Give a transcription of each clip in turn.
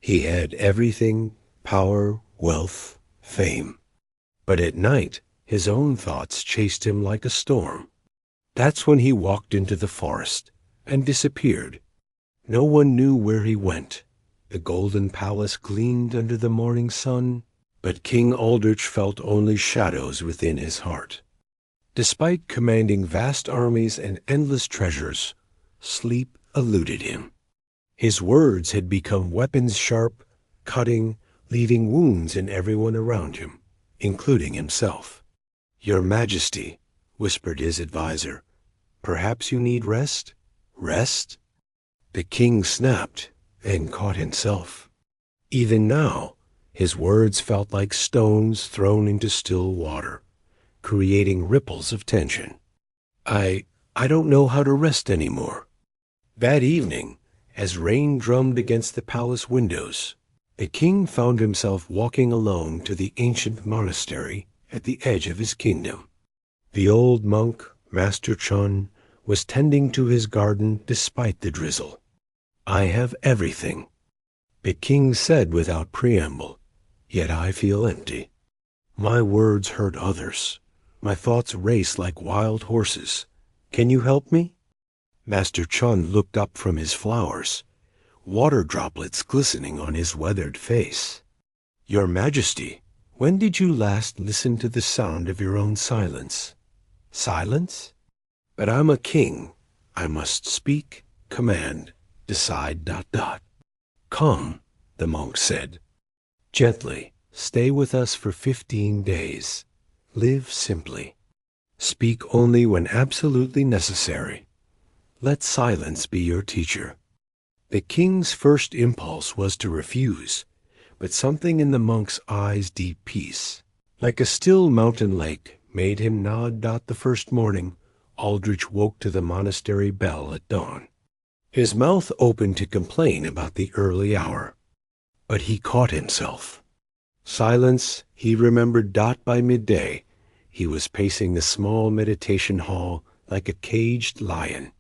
He had everything: power, wealth, fame. But at night, his own thoughts chased him like a storm. That's when he walked into the forest and disappeared. No one knew where he went. The golden palace gleamed under the morning sun, but King Aldrich felt only shadows within his heart. Despite commanding vast armies and endless treasures, sleep eluded him. His words had become weapons sharp, cutting, leaving wounds in everyone around him, including himself. "Your Majesty," whispered his advisor, "perhaps you need rest?" Rest? The king snapped and caught himself. Even now, his words felt like stones thrown into still water, creating ripples of tension. I don't know how to rest anymore." That evening, as rain drummed against the palace windows, the king found himself walking alone to the ancient monastery at the edge of his kingdom. The old monk, Master Chun, was tending to his garden despite the drizzle. "I have everything," the king said without preamble, "yet I feel empty. My words hurt others. My thoughts race like wild horses. Can you help me?" Master Chun looked up from his flowers, water droplets glistening on his weathered face. "Your Majesty, when did you last listen to the sound of your own silence?" "Silence? But I'm a king. I must speak, command, decide, ... "Come," the monk said. "Gently, stay with us for 15 days. Live simply. Speak only when absolutely necessary. Let silence be your teacher." The king's first impulse was to refuse, but something in the monk's eyes' deep peace, like a still mountain lake, made him nod. The first morning, Aldrich woke to the monastery bell at dawn. His mouth opened to complain about the early hour, but he caught himself. Silence, he remembered. By midday, he was pacing the small meditation hall like a caged lion.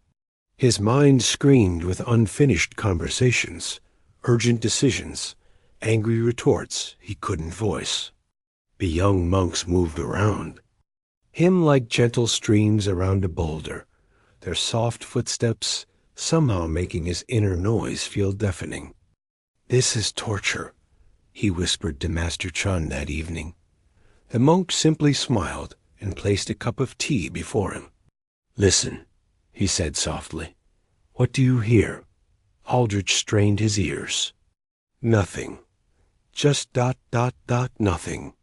His mind screamed with unfinished conversations, urgent decisions, angry retorts he couldn't voice. The young monks moved around, him like gentle streams around a boulder, their soft footsteps somehow making his inner noise feel deafening. "This is torture," he whispered to Master Chun that evening. The monk simply smiled and placed a cup of tea before him. "Listen," he said softly. "What do you hear?" Aldrich strained his ears. "Nothing. Just ... nothing."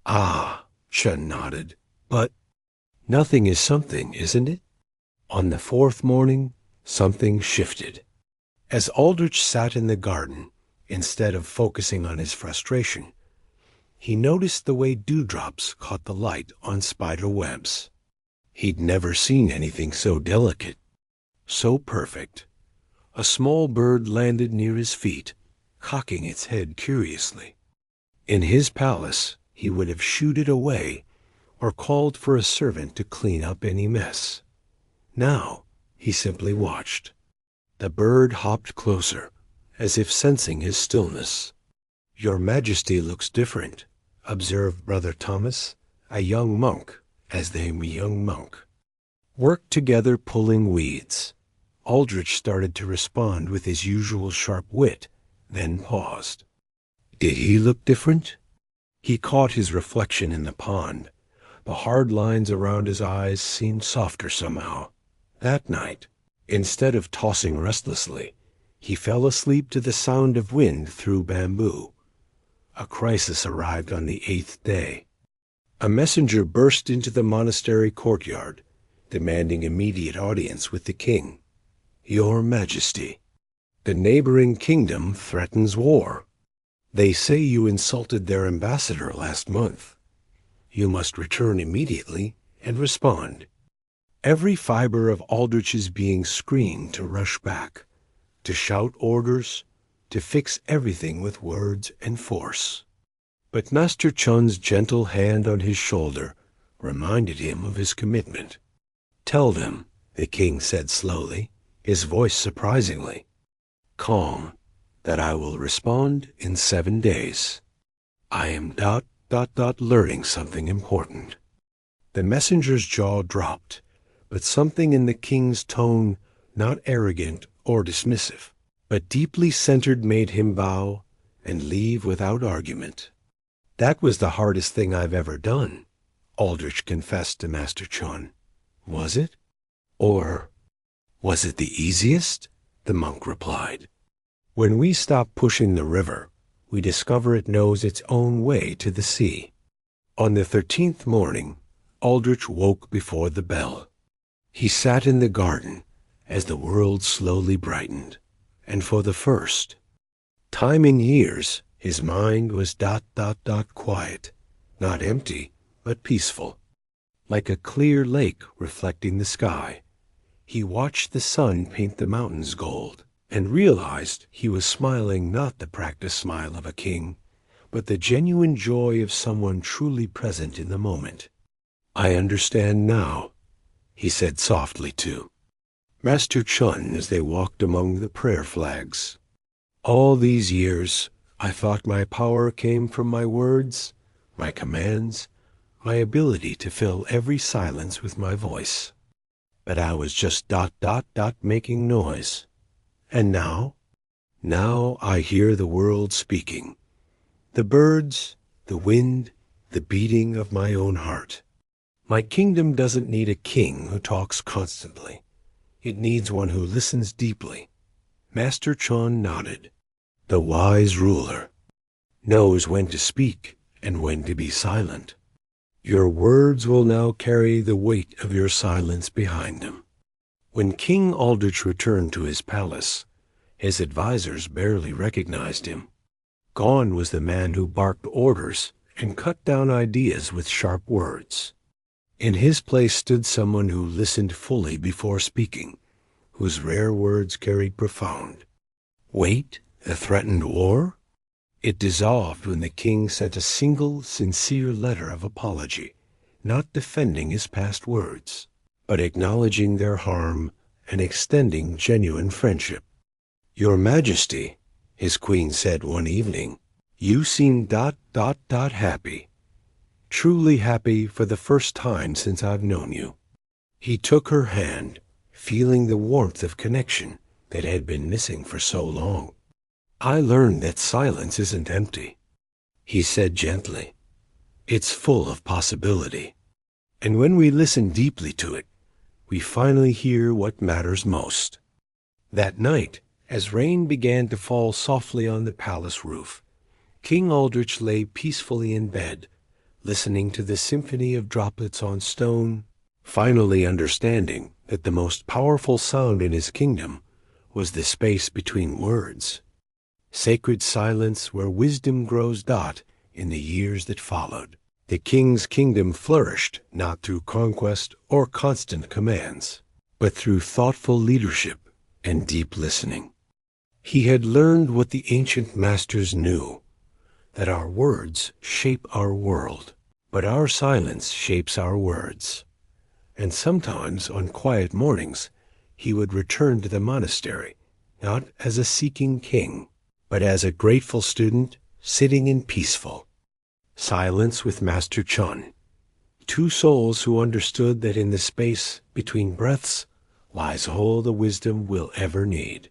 "Ah," Chun nodded. "But nothing is something, isn't it?" On the fourth morning, something shifted. As Aldrich sat in the garden, instead of focusing on his frustration, he noticed the way dewdrops caught the light on spider webs. He'd never seen anything so delicate, so perfect. A small bird landed near his feet, cocking its head curiously. In his palace, he would have shooed it away or called for a servant to clean up any mess. Now, he simply watched. The bird hopped closer, as if sensing his stillness. "Your Majesty looks different," observed Brother Thomas, a young monk, as they young monk. Worked together pulling weeds. Aldrich started to respond with his usual sharp wit, then paused. Did he look different? He caught his reflection in the pond. The hard lines around his eyes seemed softer somehow. That night, instead of tossing restlessly, he fell asleep to the sound of wind through bamboo. A crisis arrived on the 8th day. A messenger burst into the monastery courtyard, demanding immediate audience with the king. "Your Majesty, the neighboring kingdom threatens war. They say you insulted their ambassador last month. You must return immediately and respond." Every fiber of Aldrich's being screamed to rush back, to shout orders, to fix everything with words and force. But Master Chun's gentle hand on his shoulder reminded him of his commitment. "Tell them," the king said slowly, his voice surprisingly calm. that I will respond in 7 days. I am ... learning something important." The messenger's jaw dropped, but something in the king's tone, not arrogant or dismissive, but deeply centered, made him bow and leave without argument. "That was the hardest thing I've ever done," Aldrich confessed to Master Chun. "Was it? Or was it the easiest?" the monk replied. "When we stop pushing the river, we discover it knows its own way to the sea." On the 13th morning, Aldrich woke before the bell. He sat in the garden as the world slowly brightened, and for the first time in years, his mind was ... quiet, not empty, but peaceful. Like a clear lake reflecting the sky, he watched the sun paint the mountains gold, and realized he was smiling not the practiced smile of a king, but the genuine joy of someone truly present in the moment. "I understand now," he said softly to Master Chun as they walked among the prayer flags. "All these years, I thought my power came from my words, my commands, my ability to fill every silence with my voice. But I was just ... making noise. And now I hear the world speaking. The birds, the wind, the beating of my own heart. My kingdom doesn't need a king who talks constantly. It needs one who listens deeply." Master Chun nodded. "The wise ruler knows when to speak and when to be silent. Your words will now carry the weight of your silence behind them." When King Aldrich returned to his palace, his advisors barely recognized him. Gone was the man who barked orders and cut down ideas with sharp words. In his place stood someone who listened fully before speaking, whose rare words carried profound weight. A threatened war? It dissolved when the king sent a single, sincere letter of apology, not defending his past words, but acknowledging their harm and extending genuine friendship. "Your Majesty," his queen said one evening, "you seem ... happy. Truly happy for the first time since I've known you." He took her hand, feeling the warmth of connection that had been missing for so long. "I learned that silence isn't empty," he said gently. "It's full of possibility. And when we listen deeply to it, we finally hear what matters most." That night, as rain began to fall softly on the palace roof, King Aldrich lay peacefully in bed, listening to the symphony of droplets on stone, finally understanding that the most powerful sound in his kingdom was the space between words. Sacred silence where wisdom grows ... in the years that followed. The king's kingdom flourished not through conquest or constant commands, but through thoughtful leadership and deep listening. He had learned what the ancient masters knew, that our words shape our world, but our silence shapes our words. And sometimes on quiet mornings, he would return to the monastery, not as a seeking king, but as a grateful student sitting in peaceful silence with Master Chun, two souls who understood that in the space between breaths lies all the wisdom we'll ever need.